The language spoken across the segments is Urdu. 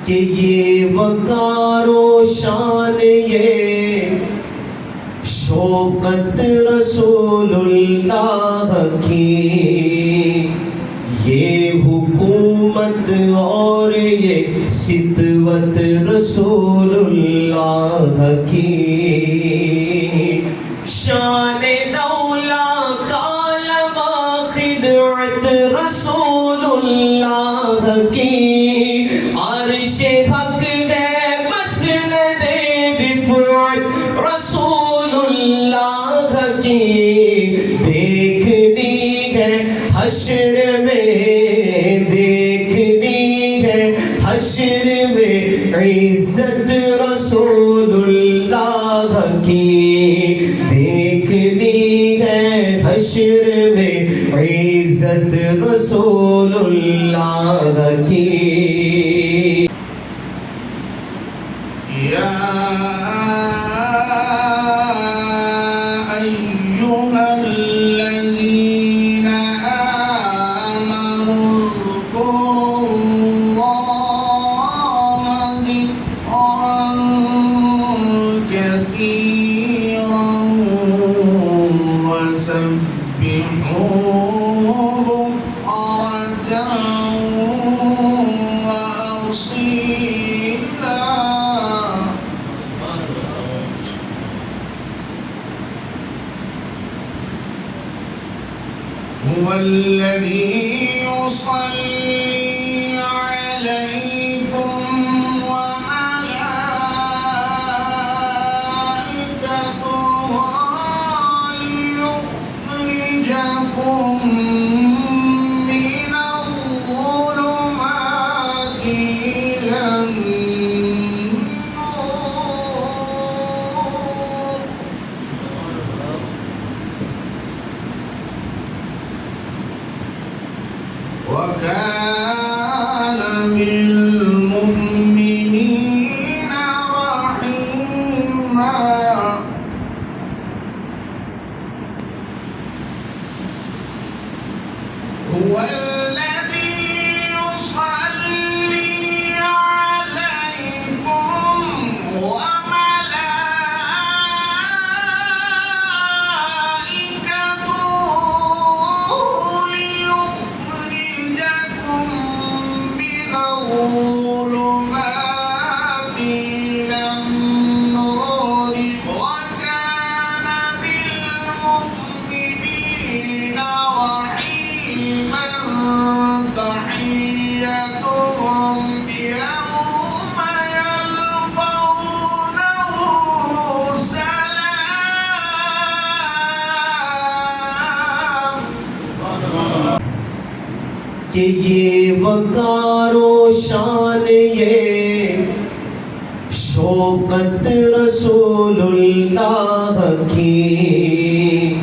کہ یہ وقار و شان یہ شوقت رسول اللہ کی، یہ حکومت اور یہ ستوت رسول اللہ کی، شان دولا کالم خدمت رسول اللہ کی، عرش حق ہے مسند رفعت رسول اللہ کی، دیکھنی ہے حشر میں، دیکھنی ہے حشر میں عزت رسول اللہ کی، دیکھنی ہے حشر میں عزت رسول اللہ کی۔ یا ایھا الذین آمنوا اذکروا اللہ ذکرا کثیرا وسبحوہ بکرۃ وأصيلا۔ هو الذي يصلي عليكم وملائكته ليخرجكم من الظلمات إلى النور، وكان بالمؤمنين رحيما۔ هو الذي يصلي عليكم وملائكته ليخرجكم من الظلمات إلى النور، وكان بالمؤمنين رحيما۔ تحيتهم يوم يلقونه سلام۔ کہ یہ وقار و شان یہ شوقت رسول اللہ کی،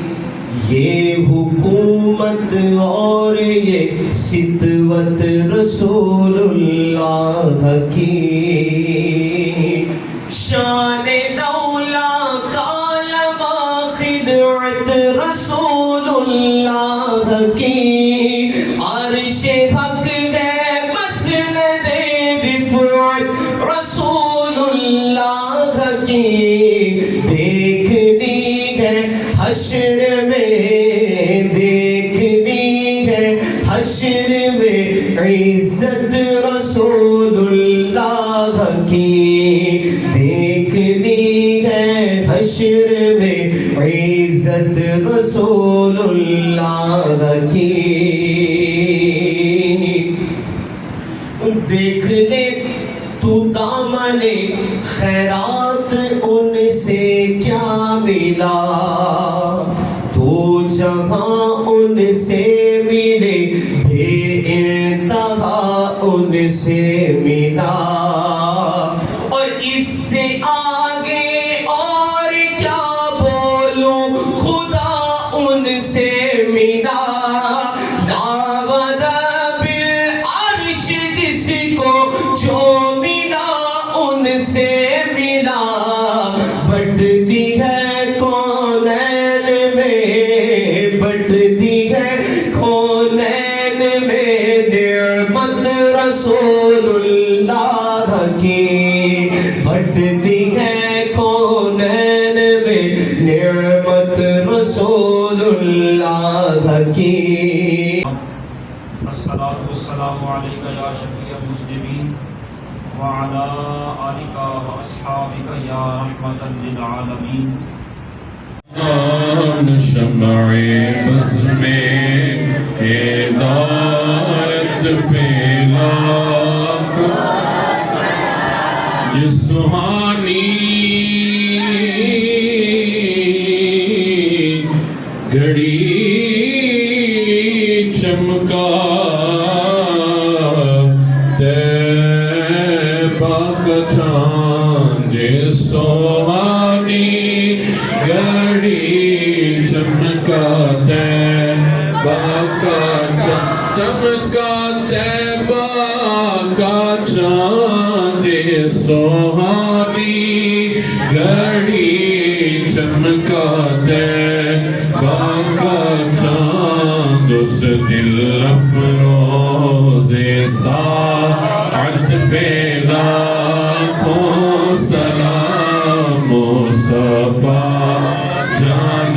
یہ حکومت اور یہ ستوت رسول اللہ کی، شان دولا کالم خدمت رسول اللہ کی، عرش حق ہے مسند رفعت رسول اللہ کی، دیکھنی ہے حشر میں، دیکھنی ہے حشر میں عزت رسول اللہ کی، دیکھنی ہے حشر میں عزت رسول اللہ کی۔ دیکھ لے تو دامن خیرات ان سے کیا ملا، تو جہاں ان سے ملے بے انتہا ان سے ملا، اور اس سے آگے اور کیا بولوں خدا ان سے ملا، جو ملا ان سے ملا، بٹتی ہے کونین میں، بٹتی ہے کونین میں نعمت رسول اللہ شفیع المذنبین وعلی آلک واصحابک یا رحمتا للعالمین. شمع بز میں ہدایت پہ لاکھوں یہ سہانی گھڑی چمکا طیبہ کا چاند یہ سہانی گھڑی چمکا طیبہ کا چاند چمکا طیبہ کا چاند یہ سہانی گھڑی چمکا طیبہ کا چاند اس دل افروز ساعت پہ لاکھوں سلام مصطفیٰ جان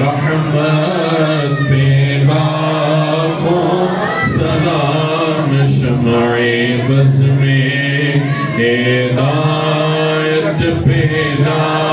رحمت پہ لاکھوں سلام شمع بز میں ہدایت پہ لاکھوں